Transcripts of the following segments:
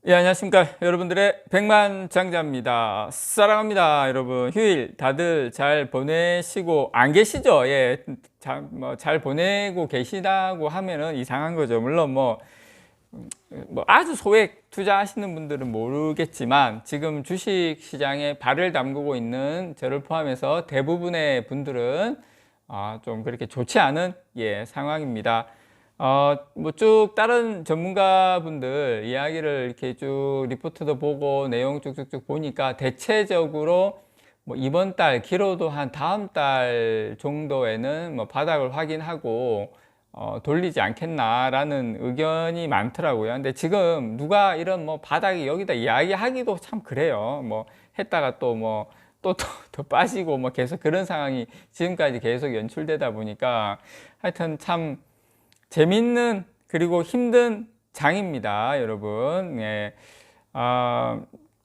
예, 안녕하십니까. 여러분들의 백만장자입니다. 사랑합니다. 여러분, 휴일 다들 잘 보내시고, 안 계시죠? 예, 잘 보내고 계시다고 하면은 이상한 거죠. 물론 뭐 아주 소액 투자하시는 분들은 모르겠지만, 지금 주식 시장에 발을 담그고 있는 저를 포함해서 대부분의 분들은 좀 그렇게 좋지 않은 상황입니다. 뭐 쭉 다른 전문가분들 이야기를 이렇게 쭉 리포트도 보고 내용 쭉쭉쭉 보니까 대체적으로 뭐 이번 달 길어도 한 다음 달 정도에는 뭐 바닥을 확인하고 돌리지 않겠나라는 의견이 많더라고요. 근데 지금 누가 이런 뭐 바닥이 여기다 이야기하기도 참 그래요. 뭐 했다가 또 뭐 또 더 빠지고 뭐 계속 그런 상황이 지금까지 계속 연출되다 보니까 하여튼 참 재밌는 그리고 힘든 장입니다, 여러분. 예.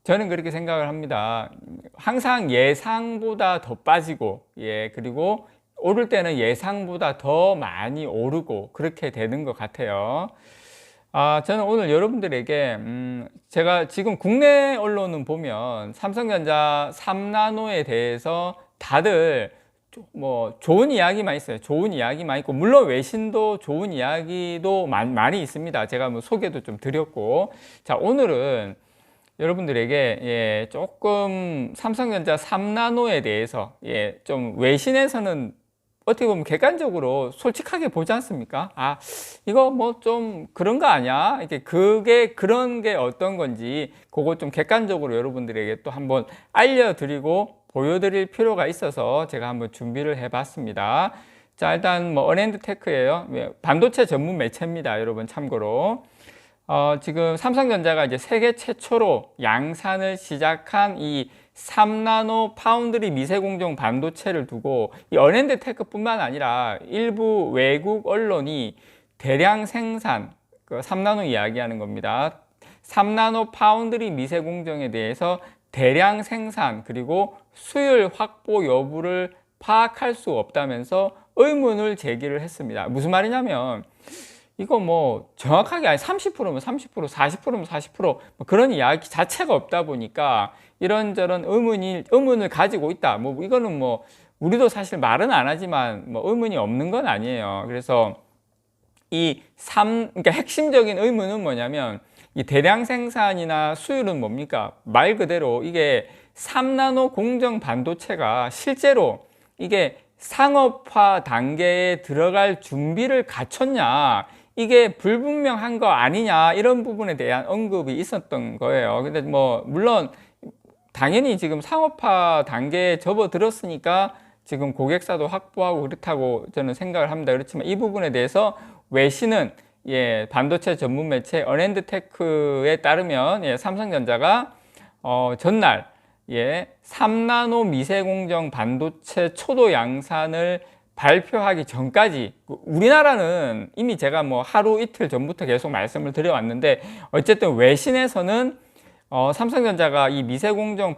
저는 그렇게 생각을 합니다. 항상 예상보다 더 빠지고, 그리고 오를 때는 예상보다 더 많이 오르고 그렇게 되는 것 같아요. 저는 오늘 여러분들에게 제가 지금 국내 언론은 보면 삼성전자 3나노에 대해서 다들 뭐 좋은 이야기만 있어요. 좋은 이야기만 있고, 물론 외신도 좋은 이야기도 많이 있습니다. 제가 뭐 소개도 좀 드렸고. 자, 오늘은 여러분들에게 조금 삼성전자 3나노에 대해서 좀 외신에서는 어떻게 보면 객관적으로 솔직하게 보지 않습니까? 이거 뭐 좀 그런 거 아니야? 이렇게 그게 그런 게 어떤 건지 그거 좀 객관적으로 여러분들에게 또 한번 알려드리고 보여드릴 필요가 있어서 제가 한번 준비를 해봤습니다. 자, 일단 뭐 어랜드테크예요. 반도체 전문 매체입니다, 여러분. 참고로 지금 삼성전자가 이제 세계 최초로 양산을 시작한 이 3나노 파운드리 미세공정 반도체를 두고 이 어랜드테크뿐만 아니라 일부 외국 언론이 대량 생산, 그 3나노 이야기하는 겁니다. 3나노 파운드리 미세공정에 대해서 대량 생산 그리고 수율 확보 여부를 파악할 수 없다면서 의문을 제기를 했습니다. 무슨 말이냐면 이거 뭐 정확하게 아니 30%면 30%, 40%면 40% 뭐 그런 이야기 자체가 없다 보니까 이런저런 의문을 가지고 있다. 뭐 이거는 뭐 우리도 사실 말은 안 하지만 뭐 의문이 없는 건 아니에요. 그래서 그러니까 핵심적인 의문은 뭐냐면 이 대량 생산이나 수율은 뭡니까? 말 그대로 이게 3나노 공정 반도체가 실제로 이게 상업화 단계에 들어갈 준비를 갖췄냐, 이게 불분명한 거 아니냐, 이런 부분에 대한 언급이 있었던 거예요. 근데 뭐 물론 당연히 지금 상업화 단계에 접어들었으니까 지금 고객사도 확보하고 그렇다고 저는 생각을 합니다. 그렇지만 이 부분에 대해서 외신은 반도체 전문 매체 어랜드테크에 따르면 삼성전자가 전날 3나노 미세공정 반도체 초도 양산을 발표하기 전까지, 우리나라는 이미 제가 뭐 하루 이틀 전부터 계속 말씀을 드려왔는데, 어쨌든 외신에서는 삼성전자가 이 미세공정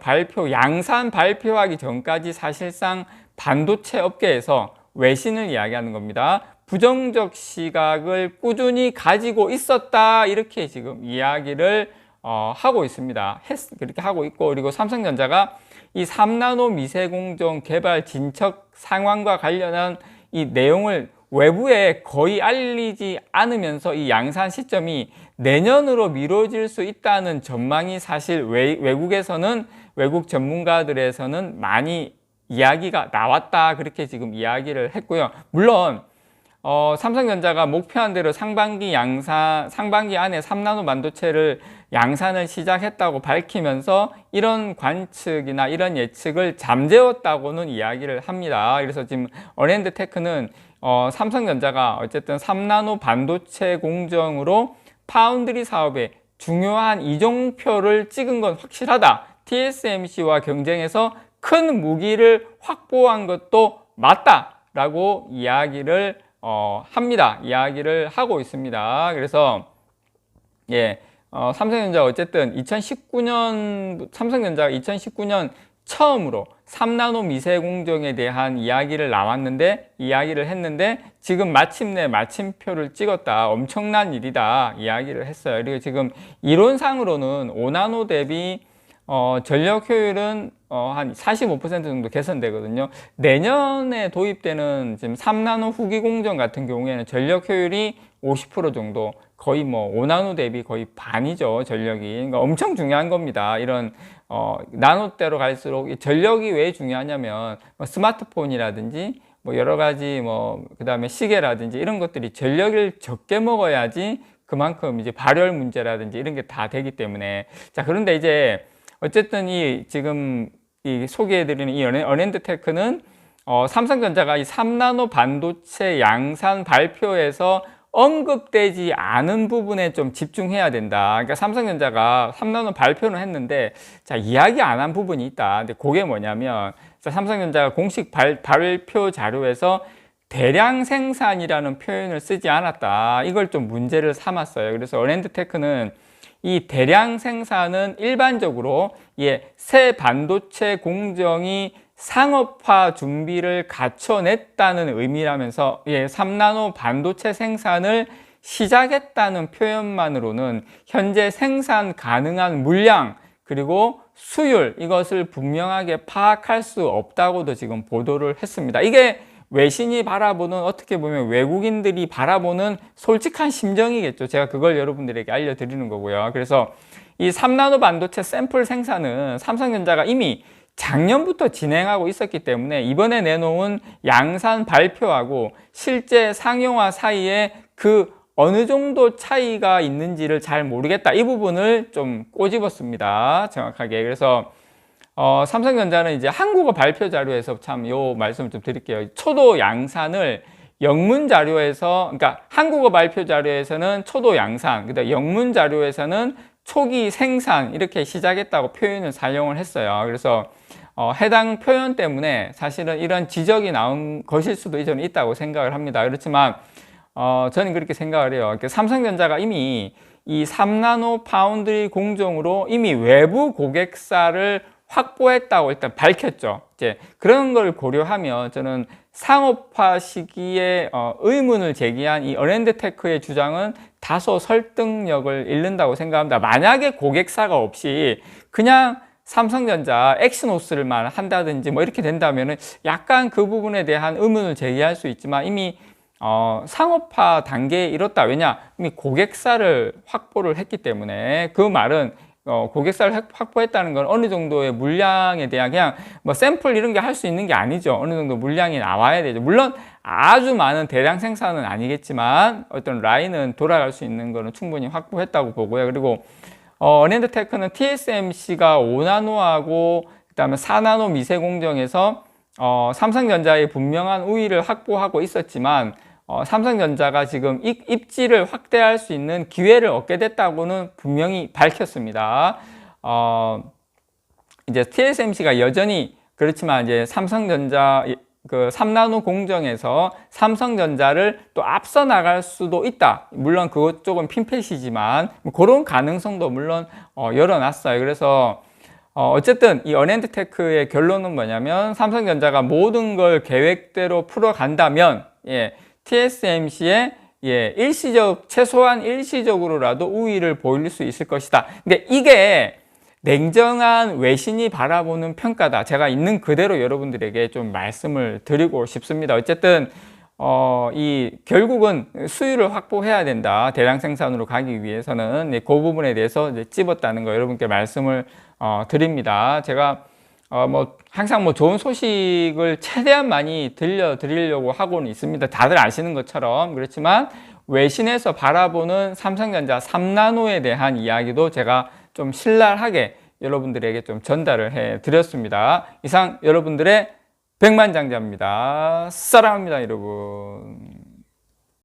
양산 발표하기 전까지 사실상 반도체 업계에서 외신을 이야기하는 겁니다. 부정적 시각을 꾸준히 가지고 있었다, 이렇게 지금 이야기를 하고 있습니다. 그렇게 하고 있고, 그리고 삼성전자가 이 3나노 미세공정 개발 진척 상황과 관련한 이 내용을 외부에 거의 알리지 않으면서 이 양산 시점이 내년으로 미뤄질 수 있다는 전망이 사실 외국에서는, 외국 전문가들에서는 많이 이야기가 나왔다, 그렇게 지금 이야기를 했고요. 물론 삼성전자가 목표한 대로 상반기 안에 3나노 반도체를 양산을 시작했다고 밝히면서 이런 관측이나 이런 예측을 잠재웠다고는 이야기를 합니다. 그래서 지금 어랜드테크는 삼성전자가 어쨌든 3나노 반도체 공정으로 파운드리 사업에 중요한 이정표를 찍은 건 확실하다. TSMC와 경쟁해서 큰 무기를 확보한 것도 맞다라고 이야기를 합니다. 이야기를 하고 있습니다. 그래서 삼성전자 어쨌든 삼성전자가 2019년 처음으로 3나노 미세 공정에 대한 이야기를 했는데 지금 마침내 마침표를 찍었다. 엄청난 일이다. 이야기를 했어요. 그리고 지금 이론상으로는 5나노 대비 전력 효율은 한 45% 정도 개선되거든요. 내년에 도입되는 지금 3나노 후기 공정 같은 경우에는 전력 효율이 50% 정도, 거의 뭐 5나노 대비 거의 반이죠, 전력이. 그러니까 엄청 중요한 겁니다. 이런 나노대로 갈수록 전력이 왜 중요하냐면 스마트폰이라든지 뭐 여러 가지 그다음에 시계라든지 이런 것들이 전력을 적게 먹어야지 그만큼 이제 발열 문제라든지 이런 게 다 되기 때문에. 자, 그런데 이제 어쨌든 지금 소개해드리는 이 어랜드테크는 삼성전자가 이 3나노 반도체 양산 발표에서 언급되지 않은 부분에 좀 집중해야 된다. 그러니까 삼성전자가 3나노 발표는 했는데, 자, 이야기 안 한 부분이 있다. 근데 그게 뭐냐면, 자, 삼성전자가 공식 발표 자료에서 대량 생산이라는 표현을 쓰지 않았다. 이걸 좀 문제를 삼았어요. 그래서 어랜드테크는 이 대량 생산은 일반적으로 새 반도체 공정이 상업화 준비를 갖춰냈다는 의미라면서 3나노 반도체 생산을 시작했다는 표현만으로는 현재 생산 가능한 물량 그리고 수율, 이것을 분명하게 파악할 수 없다고도 지금 보도를 했습니다. 이게 외신이 바라보는, 어떻게 보면 외국인들이 바라보는 솔직한 심정이겠죠. 제가 그걸 여러분들에게 알려드리는 거고요. 그래서 이 3나노 반도체 샘플 생산은 삼성전자가 이미 작년부터 진행하고 있었기 때문에 이번에 내놓은 양산 발표하고 실제 상용화 사이에 그 어느 정도 차이가 있는지를 잘 모르겠다. 이 부분을 좀 꼬집었습니다. 정확하게. 그래서 삼성전자는 이제 한국어 발표 자료에서 참 요 말씀을 좀 드릴게요. 초도 양산을 영문 자료에서, 그러니까 한국어 발표 자료에서는 초도 양산, 그다음 영문 자료에서는 초기 생산 이렇게 시작했다고 표현을 사용을 했어요. 그래서 해당 표현 때문에 사실은 이런 지적이 나온 것일 수도 저는 있다고 생각을 합니다. 그렇지만 저는 그렇게 생각을 해요. 삼성전자가 이미 이 3나노 파운드리 공정으로 이미 외부 고객사를 확보했다고 일단 밝혔죠. 이제 그런 걸 고려하면 저는 상업화 시기에 의문을 제기한 이 어랜드테크의 주장은 다소 설득력을 잃는다고 생각합니다. 만약에 고객사가 없이 그냥 삼성전자 엑시노스를만 한다든지 뭐 이렇게 된다면은 약간 그 부분에 대한 의문을 제기할 수 있지만 이미 상업화 단계에 이뤘다. 왜냐? 이미 고객사를 확보를 했기 때문에. 그 말은 고객사를 확보했다는 건 어느 정도의 물량에 대한 그냥 뭐 샘플 이런 게 할 수 있는 게 아니죠. 어느 정도 물량이 나와야 되죠. 물론 아주 많은 대량 생산은 아니겠지만 어떤 라인은 돌아갈 수 있는 거는 충분히 확보했다고 보고요. 그리고 어랜드테크는 TSMC가 5나노하고 그다음에 4나노 미세 공정에서 삼성전자의 분명한 우위를 확보하고 있었지만 삼성전자가 지금 입지를 확대할 수 있는 기회를 얻게 됐다고는 분명히 밝혔습니다. 이제 TSMC가 여전히 그렇지만 이제 삼성전자 그 3나노 공정에서 삼성전자를 또 앞서 나갈 수도 있다. 물론 그것 조금 핀펫이지만 그런 가능성도 물론 열어놨어요. 그래서 어쨌든 이 어랜드테크의 결론은 뭐냐면 삼성전자가 모든 걸 계획대로 풀어간다면 TSMC의 최소한 일시적으로라도 우위를 보일 수 있을 것이다. 근데 이게 냉정한 외신이 바라보는 평가다. 제가 있는 그대로 여러분들에게 좀 말씀을 드리고 싶습니다. 어쨌든 결국은 수율을 확보해야 된다. 대량 생산으로 가기 위해서는 그 부분에 대해서 이제 찝었다는 거 여러분께 말씀을 드립니다. 제가 항상 좋은 소식을 최대한 많이 들려드리려고 하고는 있습니다. 다들 아시는 것처럼. 그렇지만 외신에서 바라보는 삼성전자 3나노에 대한 이야기도 제가 좀 신랄하게 여러분들에게 좀 전달을 해 드렸습니다. 이상 여러분들의 백만장자입니다. 사랑합니다, 여러분.